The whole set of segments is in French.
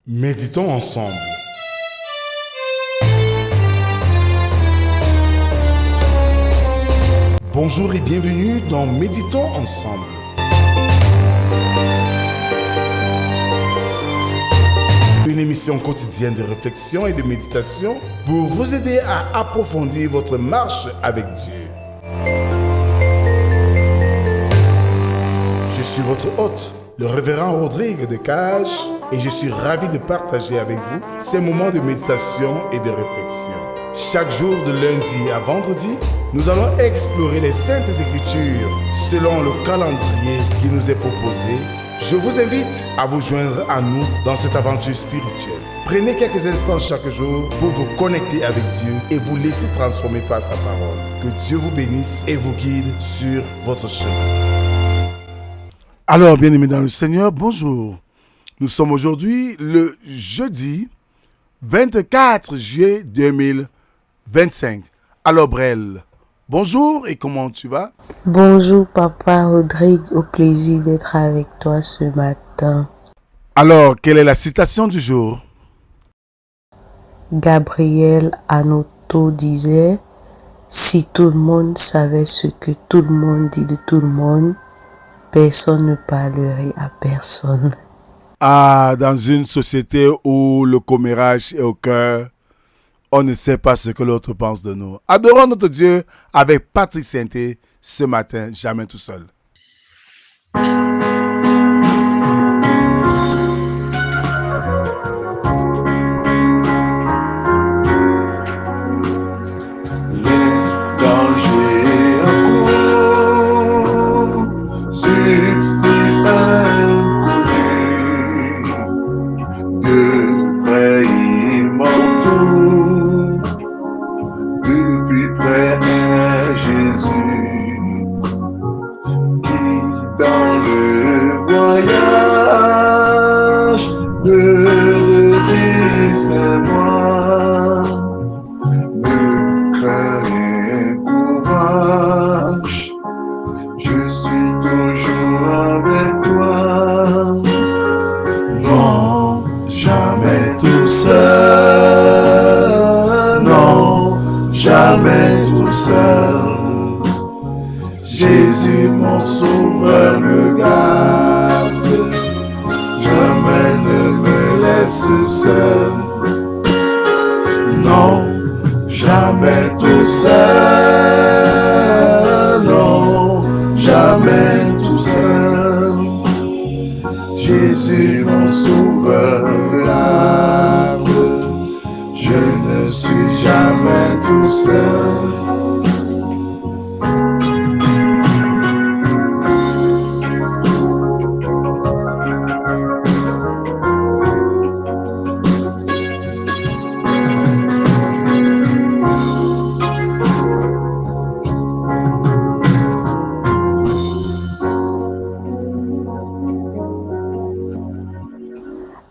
Méditons ensemble. Bonjour et bienvenue dans Méditons ensemble. Une émission quotidienne de réflexion et de méditation pour vous aider à approfondir votre marche avec Dieu. Je suis votre hôte, le révérend Rodrigue de Cage, et je suis ravi de partager avec vous ces moments de méditation et de réflexion. Chaque jour de lundi à vendredi, nous allons explorer les Saintes Écritures selon le calendrier qui nous est proposé. Je vous invite à vous joindre à nous dans cette aventure spirituelle. Prenez quelques instants chaque jour pour vous connecter avec Dieu et vous laisser transformer par sa parole. Que Dieu vous bénisse et vous guide sur votre chemin. Alors, bien-aimés dans le Seigneur, bonjour. Nous sommes aujourd'hui le jeudi 24 juillet 2025. Alors, Brel, bonjour et comment tu vas? Bonjour Papa Rodrigue, au plaisir d'être avec toi ce matin. Alors, quelle est la citation du jour? Gabriel Anoto disait: si tout le monde savait ce que tout le monde dit de tout le monde, personne ne parlerait à personne. Ah, dans une société où le commérage est au cœur, on ne sait pas ce que l'autre pense de nous. Adorons notre Dieu avec Patrick Sainté ce matin, jamais tout seul. Jamais tout seul, Jésus mon sauveur me garde, jamais ne me laisse seul, non, jamais tout seul, non, jamais tout seul, Jésus mon sauveur me garde, je ne suis jamais tout seul.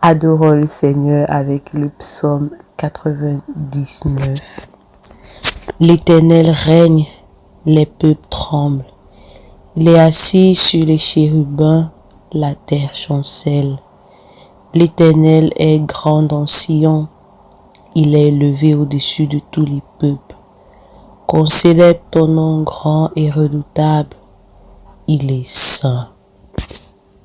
Adorons le Seigneur avec le psaume 99. L'Éternel règne, les peuples tremblent. Il est assis sur les chérubins, la terre chancelle. L'Éternel est grand en Sion, il est élevé au-dessus de tous les peuples. Qu'on célèbre ton nom grand et redoutable, il est saint.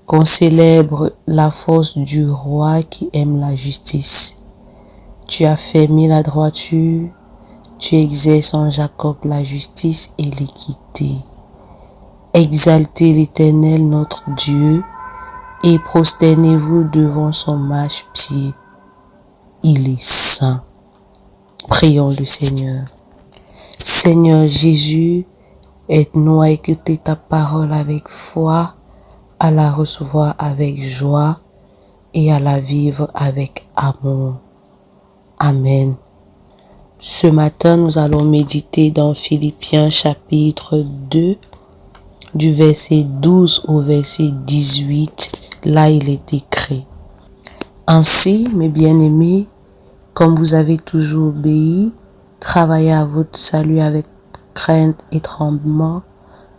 Qu'on célèbre la force du roi qui aime la justice. Tu as fermé la droiture, tu exerces en Jacob la justice et l'équité. Exaltez l'Éternel notre Dieu et prosternez-vous devant son marchepied. Il est saint. Prions le Seigneur. Seigneur Jésus, aide-nous à écouter ta parole avec foi, à la recevoir avec joie et à la vivre avec amour. Amen. Ce matin, nous allons méditer dans Philippiens chapitre 2, du verset 12 au verset 18. Là, il est écrit: ainsi, mes bien-aimés, comme vous avez toujours obéi, travaillez à votre salut avec crainte et tremblement,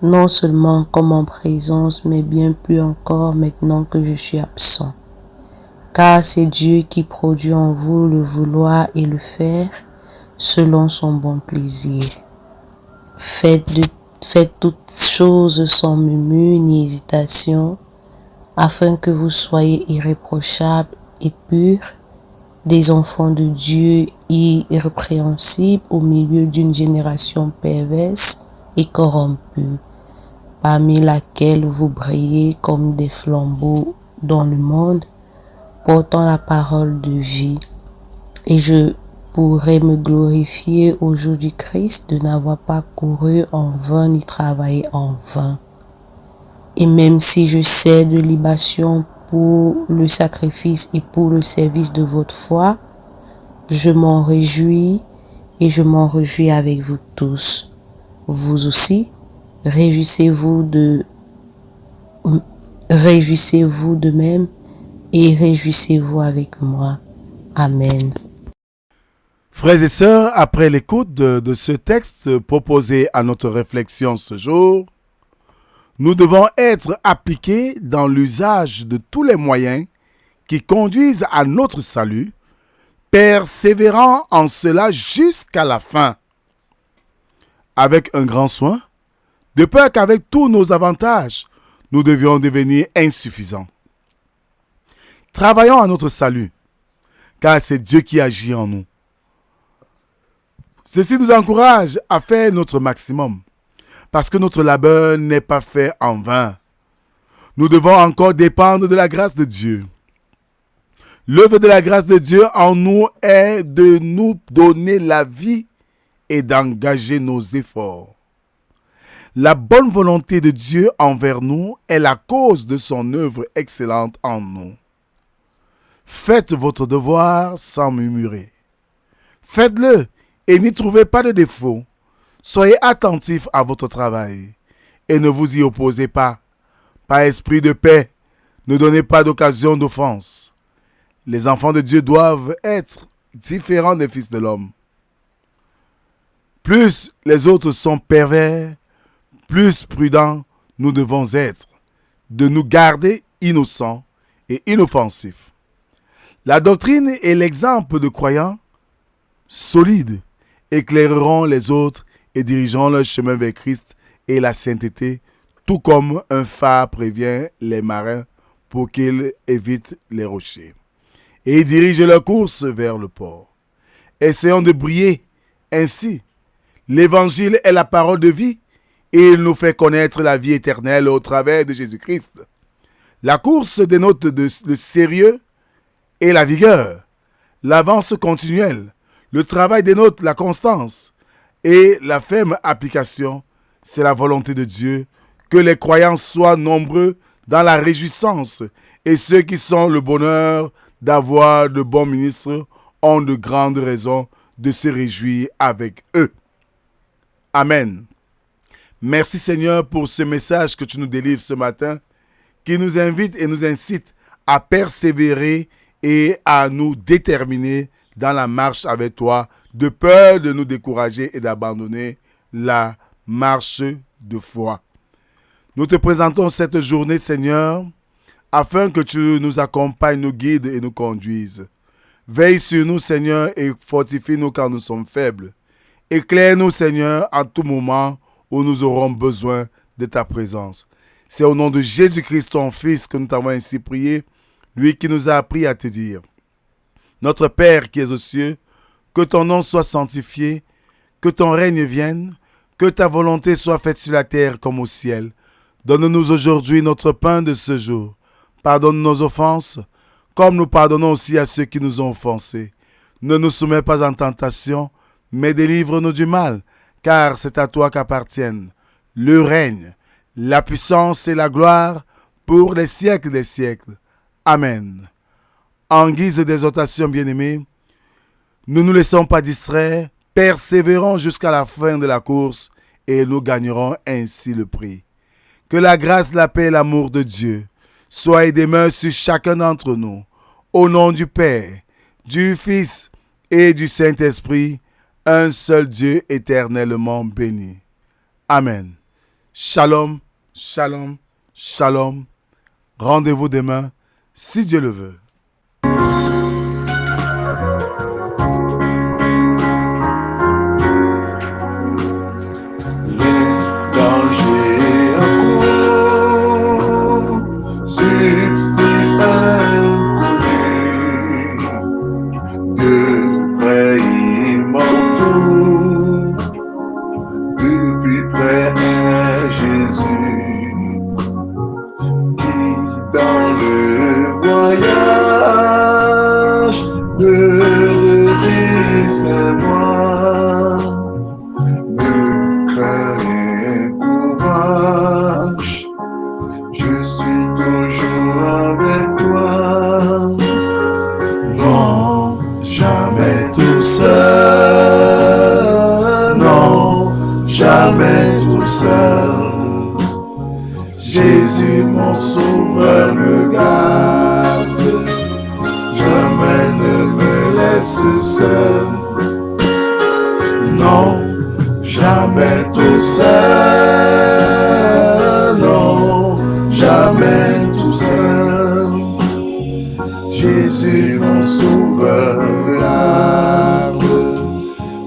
non seulement comme en présence, mais bien plus encore maintenant que je suis absent. car c'est Dieu qui produit en vous le vouloir et le faire selon son bon plaisir. Faites toutes choses sans murmure ni hésitation, afin que vous soyez irréprochables et purs, des enfants de Dieu irrépréhensibles au milieu d'une génération perverse et corrompue, parmi laquelle vous brillez comme des flambeaux dans le monde, portant la parole de vie. Et je pourrais me glorifier au jour du Christ de n'avoir pas couru en vain ni travaillé en vain. Et même si je sers de libation pour le sacrifice et pour le service de votre foi, je m'en réjouis et je m'en réjouis avec vous tous. Vous aussi, réjouissez-vous de même et réjouissez-vous avec moi. Amen. Frères et sœurs, après l'écoute de ce texte proposé à notre réflexion ce jour, nous devons être appliqués dans l'usage de tous les moyens qui conduisent à notre salut, persévérant en cela jusqu'à la fin, avec un grand soin, de peur qu'avec tous nos avantages, nous devions devenir insuffisants. Travaillons à notre salut, car c'est Dieu qui agit en nous. Ceci nous encourage à faire notre maximum, parce que notre labeur n'est pas fait en vain. Nous devons encore dépendre de la grâce de Dieu. L'œuvre de la grâce de Dieu en nous est de nous donner la vie et d'engager nos efforts. La bonne volonté de Dieu envers nous est la cause de son œuvre excellente en nous. Faites votre devoir sans murmurer. Faites-le et n'y trouvez pas de défaut. Soyez attentifs à votre travail et ne vous y opposez pas. Par esprit de paix, ne donnez pas d'occasion d'offense. Les enfants de Dieu doivent être différents des fils de l'homme. Plus les autres sont pervers, plus prudents nous devons être de nous garder innocents et inoffensifs. La doctrine et l'exemple de croyants solides éclaireront les autres et dirigeront leur chemin vers Christ et la sainteté, tout comme un phare prévient les marins pour qu'ils évitent les rochers et dirigent leur course vers le port. Essayons de briller ainsi. L'évangile est la parole de vie et il nous fait connaître la vie éternelle au travers de Jésus-Christ. La course dénote le sérieux et la vigueur, l'avance continuelle. Le travail dénote la constance et la ferme application. C'est la volonté de Dieu que les croyants soient nombreux dans la réjouissance et ceux qui sont le bonheur d'avoir de bons ministres ont de grandes raisons de se réjouir avec eux. Amen. Merci Seigneur pour ce message que tu nous délivres ce matin, qui nous invite et nous incite à persévérer et à nous déterminer dans la marche avec toi, de peur de nous décourager et d'abandonner la marche de foi. Nous te présentons cette journée, Seigneur, afin que tu nous accompagnes, nous guides et nous conduises. Veille sur nous, Seigneur, et fortifie-nous quand nous sommes faibles. Éclaire-nous, Seigneur, à tout moment où nous aurons besoin de ta présence. C'est au nom de Jésus-Christ, ton Fils, que nous t'avons ainsi prié, lui qui nous a appris à te dire: Notre Père qui es aux cieux, que ton nom soit sanctifié, que ton règne vienne, que ta volonté soit faite sur la terre comme au ciel. Donne-nous aujourd'hui notre pain de ce jour. Pardonne nos offenses, comme nous pardonnons aussi à ceux qui nous ont offensés. Ne nous soumets pas en tentation, mais délivre-nous du mal, car c'est à toi qu'appartiennent le règne, la puissance et la gloire pour les siècles des siècles. Amen. En guise d'exhortation, bien-aimés, ne nous laissons pas distraire, persévérons jusqu'à la fin de la course et nous gagnerons ainsi le prix. Que la grâce, la paix et l'amour de Dieu soient et demeurent sur chacun d'entre nous. Au nom du Père, du Fils et du Saint-Esprit, un seul Dieu éternellement béni. Amen. Shalom, shalom, shalom. Rendez-vous demain, si Dieu le veut. laisse-moi me créer courage. Je suis toujours avec toi. Non, jamais tout seul. Non, jamais tout seul. Jésus, mon sauveur, me garde. Jamais ne me laisse seul. Non, jamais tout seul. Non, jamais tout seul. Jésus, mon sauveur, me garde.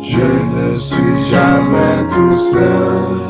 Je ne suis jamais tout seul.